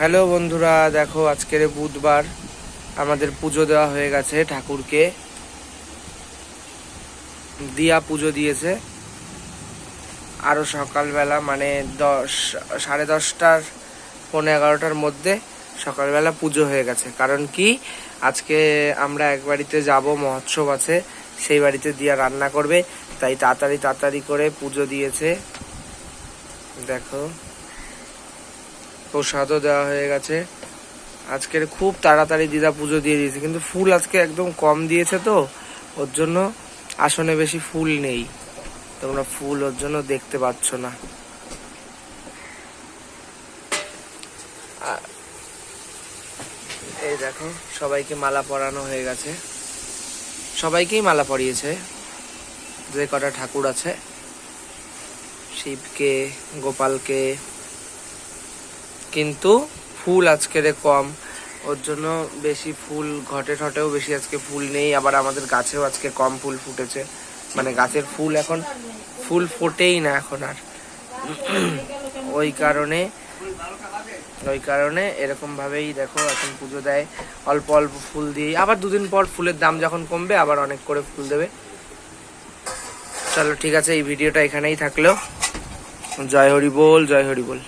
Hello বন্ধুরা, দেখো আজকের বুধবার আমাদের পুজো দেওয়া হয়ে গেছে। ঠাকুরকে দিয়া পুজো দিয়েছে। আরো সকালবেলা মানে 10, 10:30, 11:15টার মধ্যে সকালবেলা পুজো হয়ে গেছে। কারণ কি, আজকে আমরা এক বাড়িতে যাব, মহোৎসব আছে, সেই বাড়িতে দিয়া রান্না করবে, তাই তাড়াতাড়ি করে পুজো দিয়েছে। দেখো প্রসাদও দেওয়া হয়ে গেছে। আজকের খুব তাড়াতাড়ি দিদা পুজো দিয়ে দিয়েছে, কিন্তু ফুল আজকে একদম কম দিয়েছে, তো ওর জন্য আসনে বেশি ফুল নেই, তোমরা ফুল ওর জন্য দেখতে পাচ্ছ না। এই দেখো সবাইকে মালা পরানো হয়ে গেছে, সবাইকেই মালা পরিয়েছে, যে কটা ঠাকুর আছে, শিবকে, গোপালকে, কিন্তু ফুল আজকের কম, ওর জন্য বেশি ফুল ঘটে ঠটেও বেশি আজকে ফুল নেই। আবার আমাদের গাছেও আজকে কম ফুল ফুটেছে, মানে গাছের ফুল এখন ফুল ফোটেই না এখন আর। ওই কারণে এরকম ভাবেই দেখো এখন পুজো দেয়, অল্প অল্প ফুল দিয়ে। আবার দুদিন পর ফুলের দাম যখন কমবে আবার অনেক করে ফুল দেবে। চলো ঠিক আছে, এই ভিডিওটা এখানেই থাকলো। জয় হরি বল, জয় হরি বল।